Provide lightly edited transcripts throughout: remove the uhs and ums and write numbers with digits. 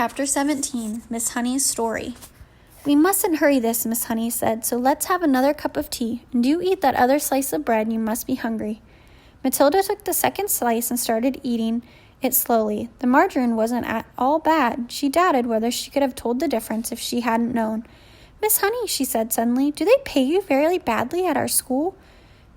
Chapter 17, Miss Honey's Story. "We mustn't hurry this," Miss Honey said, "so let's have another cup of tea. And do eat that other slice of bread, you must be hungry." Matilda took the second slice and started eating it slowly. The margarine wasn't at all bad. She doubted whether she could have told the difference if she hadn't known. "Miss Honey," she said suddenly, "do they pay you very badly at our school?"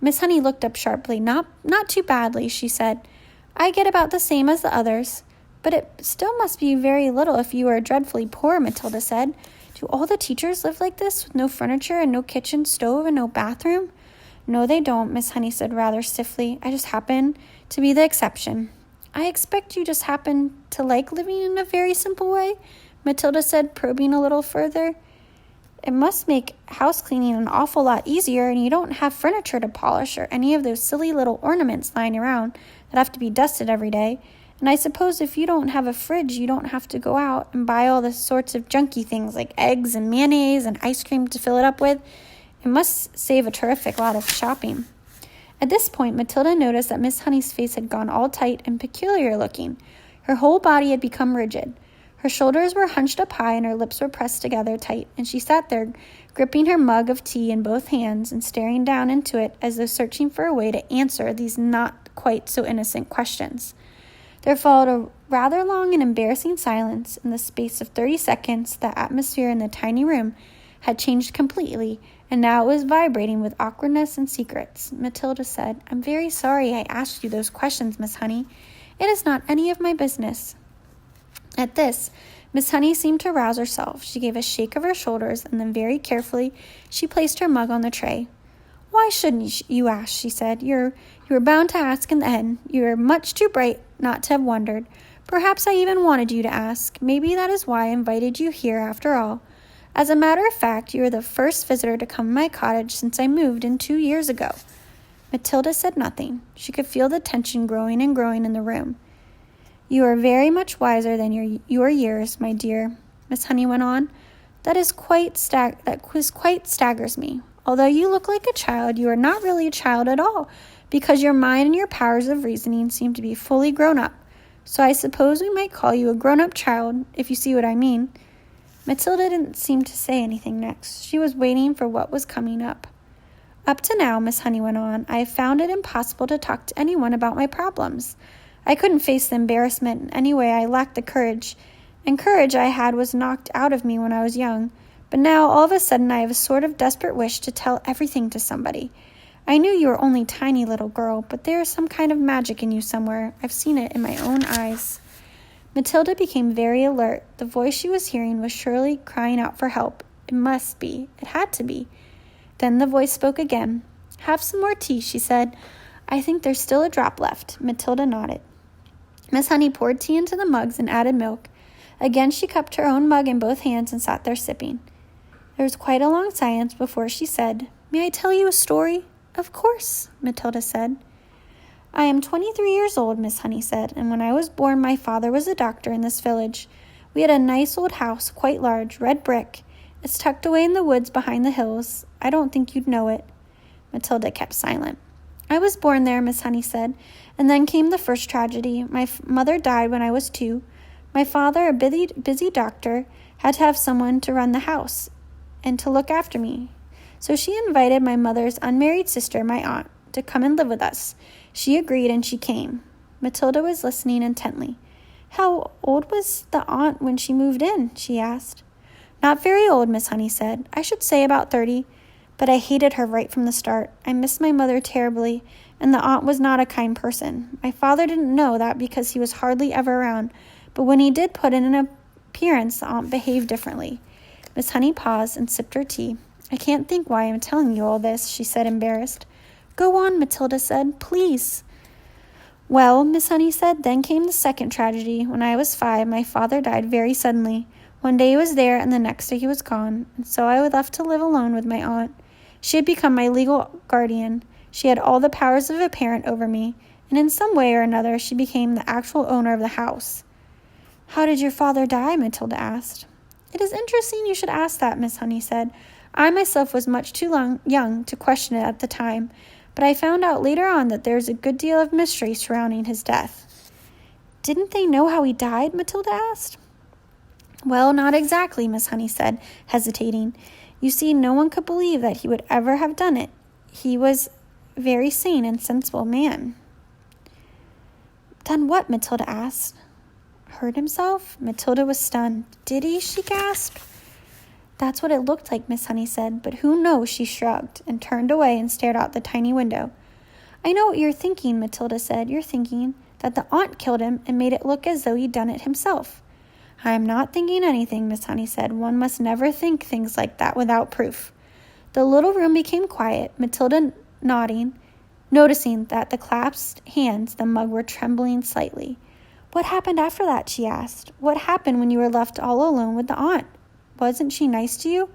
Miss Honey looked up sharply. Not too badly," she said. "I get about the same as the others." "But it still must be very little if you are dreadfully poor," Matilda said. "Do all the teachers live like this, with no furniture and no kitchen stove and no bathroom?" "No, they don't," Miss Honey said rather stiffly. "I just happen to be the exception." "I expect you just happen to like living in a very simple way," Matilda said, probing a little further. "It must make house cleaning an awful lot easier, and you don't have furniture to polish or any of those silly little ornaments lying around that have to be dusted every day. And I suppose if you don't have a fridge, you don't have to go out and buy all the sorts of junky things like eggs and mayonnaise and ice cream to fill it up with. It must save a terrific lot of shopping." At this point, Matilda noticed that Miss Honey's face had gone all tight and peculiar looking. Her whole body had become rigid. Her shoulders were hunched up high and her lips were pressed together tight, and she sat there, gripping her mug of tea in both hands and staring down into it as though searching for a way to answer these not quite so innocent questions. There followed a rather long and embarrassing silence. In the space of 30 seconds, the atmosphere in the tiny room had changed completely, and now it was vibrating with awkwardness and secrets. Matilda said, "I'm very sorry I asked you those questions, Miss Honey. It is not any of my business." At this, Miss Honey seemed to rouse herself. She gave a shake of her shoulders, and then very carefully she placed her mug on the tray. "Why shouldn't you ask?" she said. You were bound to ask in the end. You are much too bright not to have wondered. Perhaps I even wanted you to ask. Maybe that is why I invited you here after all. As a matter of fact, you are the first visitor to come to my cottage since I moved in 2 years ago." Matilda said nothing. She could feel the tension growing and growing in the room. "You are very much wiser than your years, my dear," Miss Honey went on. That quite staggers me. Although you look like a child, you are not really a child at all, because your mind and your powers of reasoning seem to be fully grown up. So I suppose we might call you a grown-up child, if you see what I mean." Matilda didn't seem to say anything next. She was waiting for what was coming up. "Up to now," Miss Honey went on, "I have found it impossible to talk to anyone about my problems. I couldn't face the embarrassment. Anyway, I lacked the courage, and courage I had was knocked out of me when I was young. But now, all of a sudden, I have a sort of desperate wish to tell everything to somebody. I knew you were only a tiny little girl, but there is some kind of magic in you somewhere. I've seen it in my own eyes." Matilda became very alert. The voice she was hearing was surely crying out for help. It must be. It had to be. Then the voice spoke again. "Have some more tea," she said. "I think there's still a drop left." Matilda nodded. Miss Honey poured tea into the mugs and added milk. Again she cupped her own mug in both hands and sat there sipping. There was quite a long silence before she said, "May I tell you a story?" "Of course," Matilda said. "I am 23 years old," Miss Honey said, "and when I was born my father was a doctor in this village. We had a nice old house, quite large, red brick. It's tucked away in the woods behind the hills. I don't think you'd know it." Matilda kept silent. "I was born there," Miss Honey said, "and then came the first tragedy. My mother died when I was 2. My father, a busy doctor, had to have someone to run the house and to look after me. So she invited my mother's unmarried sister, my aunt, to come and live with us. She agreed and she came." Matilda was listening intently. "How old was the aunt when she moved in?" she asked. "Not very old," Miss Honey said. "I should say about 30. But I hated her right from the start. I missed my mother terribly, and the aunt was not a kind person. My father didn't know that because he was hardly ever around, but when he did put in an appearance, the aunt behaved differently." Miss Honey paused and sipped her tea. "I can't think why I'm telling you all this," she said, embarrassed. "Go on," Matilda said, "please." "Well," Miss Honey said, "then came the second tragedy. When I was 5, my father died very suddenly. One day he was there, and the next day he was gone, and so I was left to live alone with my aunt. She had become my legal guardian. She had all the powers of a parent over me, and in some way or another she became the actual owner of the house." "How did your father die?" Matilda asked. "It is interesting you should ask that," Miss Honey said. "I myself was much too young to question it at the time, but I found out later on that there is a good deal of mystery surrounding his death." "Didn't they know how he died?" Matilda asked. Well, not exactly, Miss Honey said, hesitating. You see, no one could believe that he would ever have done it. He was a very sane and sensible man. Done what? Matilda asked. Hurt himself? Matilda was stunned. Did he? She gasped. That's what it looked like, Miss Honey said, but who knows? She shrugged and turned away and stared out the tiny window. I know what you're thinking, Matilda said. You're thinking that the aunt killed him and made it look as though he'd done it himself. I am not thinking anything, Miss Honey said. One must never think things like that without proof. The little room became quiet, Matilda noticing that the clasped hands, the mug, were trembling slightly. What happened after that? She asked. What happened when you were left all alone with the aunt? Wasn't she nice to you?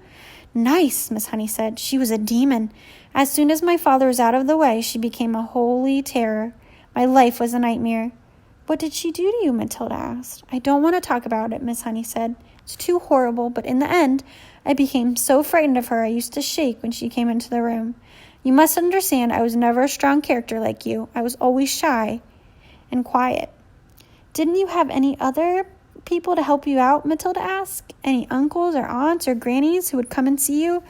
Nice, Miss Honey said. She was a demon. As soon as my father was out of the way, she became a holy terror. My life was a nightmare. What did she do to you? Matilda asked. I don't want to talk about it, Miss Honey said. It's too horrible, but in the end, I became so frightened of her I used to shake when she came into the room. You must understand I was never a strong character like you. I was always shy and quiet. Didn't you have any other people to help you out? Matilda asked. Any uncles or aunts or grannies who would come and see you?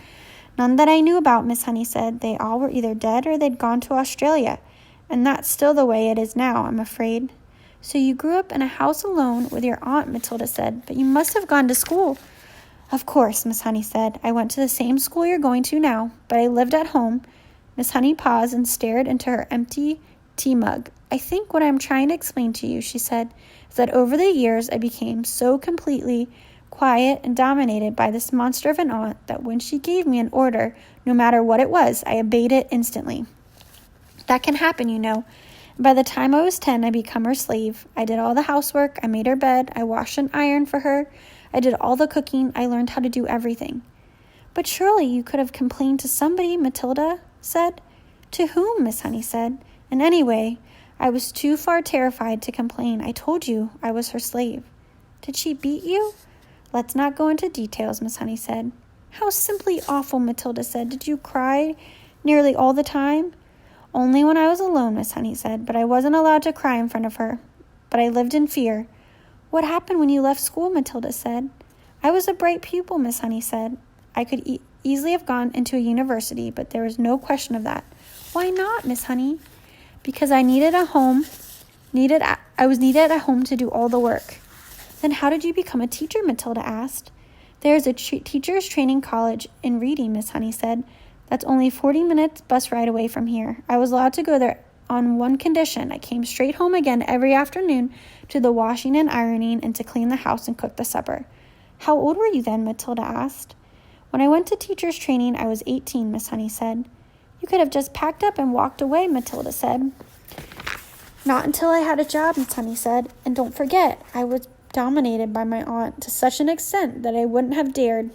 None that I knew about, Miss Honey said. They all were either dead or they'd gone to Australia. And that's still the way it is now, I'm afraid. So you grew up in a house alone with your aunt, Matilda said, but you must have gone to school. Of course, Miss Honey said. I went to the same school you're going to now, but I lived at home. Miss Honey paused and stared into her empty tea mug. I think what I'm trying to explain to you, she said, is that over the years I became so completely quiet and dominated by this monster of an aunt that when she gave me an order, no matter what it was, I obeyed it instantly. That can happen, you know. By the time I was 10, I became her slave. I did all the housework. I made her bed. I washed and ironed for her. I did all the cooking. I learned how to do everything. But surely you could have complained to somebody, Matilda said. To whom? Miss Honey said. And anyway, I was too far terrified to complain. I told you I was her slave. Did she beat you? Let's not go into details, Miss Honey said. How simply awful, Matilda said. Did you cry nearly all the time? Only when I was alone, Miss Honey said, but I wasn't allowed to cry in front of her. But I lived in fear. What happened when you left school? Matilda said. I was a bright pupil, Miss Honey said. I could easily have gone into a university, but there was no question of that. Why not, Miss Honey? Because I was needed at home to do all the work. Then how did you become a teacher? Matilda asked. There is a teacher's training college in Reading, Miss Honey said. That's only 40 minutes bus ride away from here. I was allowed to go there on one condition. I came straight home again every afternoon to the washing and ironing and to clean the house and cook the supper. How old were you then? Matilda asked. When I went to teacher's training, I was 18, Miss Honey said. You could have just packed up and walked away, Matilda said. Not until I had a job, Miss Honey said. And don't forget, I was dominated by my aunt to such an extent that I wouldn't have dared.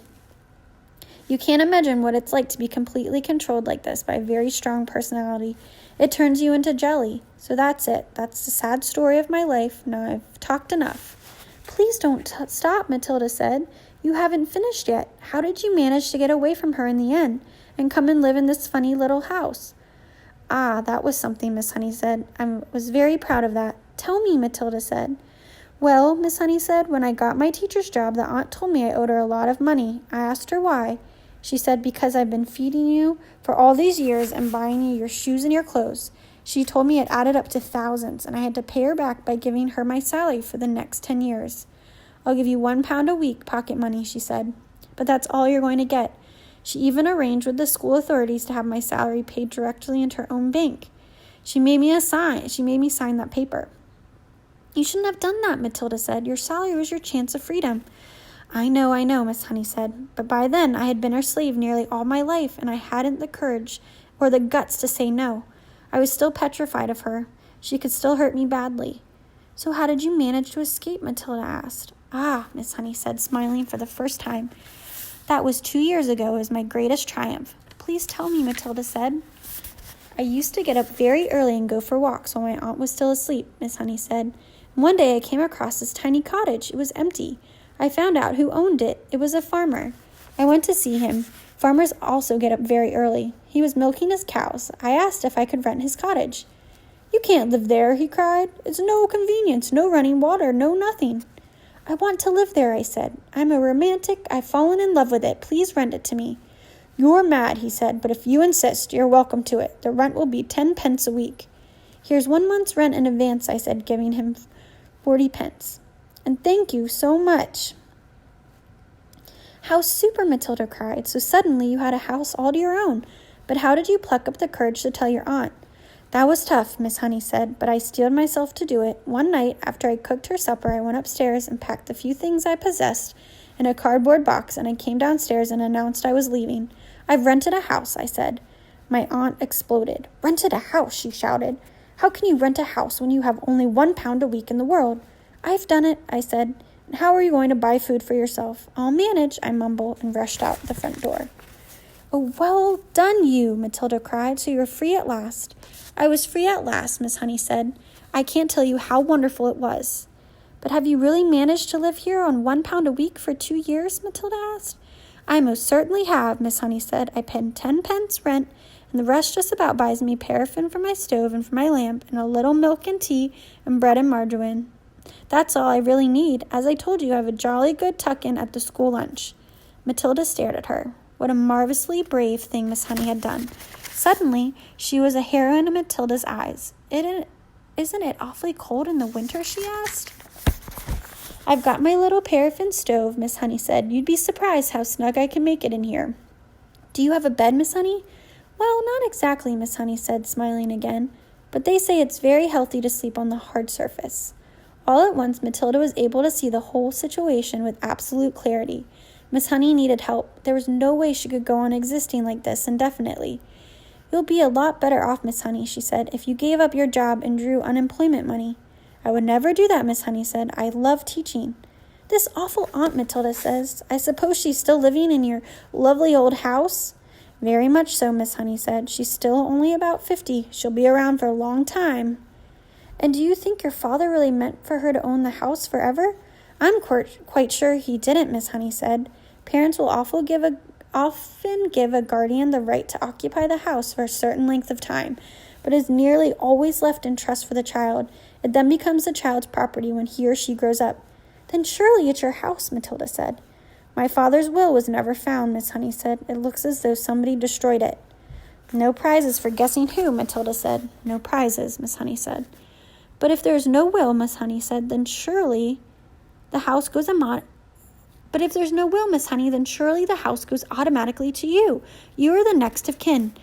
You can't imagine what it's like to be completely controlled like this by a very strong personality. It turns you into jelly. So that's it. That's the sad story of my life. Now I've talked enough. Please don't stop, Matilda said. You haven't finished yet. How did you manage to get away from her in the end and come and live in this funny little house? Ah, that was something, Miss Honey said. I was very proud of that. Tell me, Matilda said. Well, Miss Honey said, when I got my teacher's job, the aunt told me I owed her a lot of money. I asked her why. She said, because I've been feeding you for all these years and buying you your shoes and your clothes. She told me it added up to thousands, and I had to pay her back by giving her my salary for the next 10 years. I'll give you £1 a week pocket money, she said. But that's all you're going to get. She even arranged with the school authorities to have my salary paid directly into her own bank. She made me sign that paper. You shouldn't have done that, Matilda said. Your salary was your chance of freedom. I know, Miss Honey said. But by then I had been her slave nearly all my life, and I hadn't the courage or the guts to say no. I was still petrified of her. She could still hurt me badly. So how did you manage to escape? Matilda asked. Ah, Miss Honey said, smiling for the first time. That was 2 years ago. It was my greatest triumph. Please tell me, Matilda said. I used to get up very early and go for walks while my aunt was still asleep, Miss Honey said. One day I came across this tiny cottage. It was empty. I found out who owned it. It was a farmer. I went to see him. Farmers also get up very early. He was milking his cows. I asked if I could rent his cottage. You can't live there, he cried. It's no convenience, no running water, no nothing. I want to live there, I said. I'm a romantic. I've fallen in love with it. Please rent it to me. You're mad, he said, but if you insist, you're welcome to it. The rent will be 10 pence a week. Here's 1 month's rent in advance, I said, giving him 40 pence. And thank you so much. How super, Matilda cried. So suddenly you had a house all to your own. But how did you pluck up the courage to tell your aunt? That was tough, Miss Honey said, but I steeled myself to do it. One night, after I cooked her supper, I went upstairs and packed the few things I possessed in a cardboard box, and I came downstairs and announced I was leaving. I've rented a house, I said. My aunt exploded. Rented a house, she shouted. How can you rent a house when you have only £1 a week in the world? I've done it, I said. And how are you going to buy food for yourself? I'll manage, I mumbled, and rushed out the front door. Oh, well done, you, Matilda cried, so you're free at last. I was free at last, Miss Honey said. I can't tell you how wonderful it was. But have you really managed to live here on £1 a week for 2 years? Matilda asked. I most certainly have, Miss Honey said. I paid 10 pence rent, and the rest just about buys me paraffin for my stove and for my lamp, and a little milk and tea, and bread and margarine. That's all I really need. As I told you, I have a jolly good tuck-in at the school lunch. Matilda stared at her. What a marvelously brave thing Miss Honey had done. Suddenly, she was a heroine in Matilda's eyes. Isn't it awfully cold in the winter, she asked. I've got my little paraffin stove, Miss Honey said. You'd be surprised how snug I can make it in here. Do you have a bed, Miss Honey? Well, not exactly, Miss Honey said, smiling again. But they say it's very healthy to sleep on the hard surface. All at once, Matilda was able to see the whole situation with absolute clarity. Miss Honey needed help. There was no way she could go on existing like this indefinitely. You'll be a lot better off, Miss Honey, she said, if you gave up your job and drew unemployment money. I would never do that, Miss Honey said. I love teaching. This awful aunt, Matilda says. I suppose she's still living in your lovely old house? Very much so, Miss Honey said. She's still only about 50. She'll be around for a long time. And do you think your father really meant for her to own the house forever? I'm quite sure he didn't, Miss Honey said. Parents will often give a guardian the right to occupy the house for a certain length of time, but is nearly always left in trust for the child. It then becomes the child's property when he or she grows up. Then surely it's your house, Matilda said. My father's will was never found, Miss Honey said. It looks as though somebody destroyed it. No prizes for guessing who, Matilda said. No prizes, Miss Honey said. But if there's no will, Miss Honey said, then surely the house goes But if there's no will, Miss Honey, then surely the house goes automatically to you. You are the next of kin.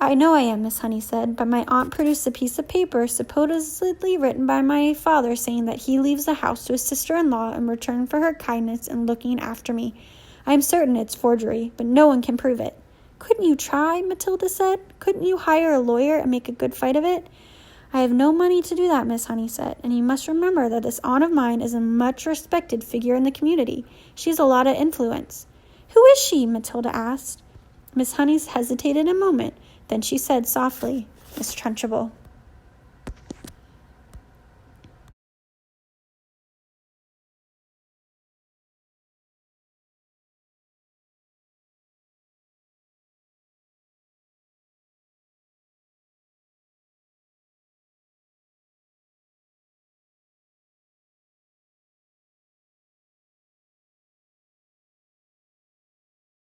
I know I am, Miss Honey said, but my aunt produced a piece of paper supposedly written by my father saying that he leaves the house to his sister-in-law in return for her kindness in looking after me. I am certain it's forgery, but no one can prove it. Couldn't you try, Matilda said? Couldn't you hire a lawyer and make a good fight of it? I have no money to do that, Miss Honey said, and you must remember that this aunt of mine is a much respected figure in the community. She has a lot of influence. Who is she? Matilda asked. Miss Honey hesitated a moment. Then she said softly, Miss Trunchbull.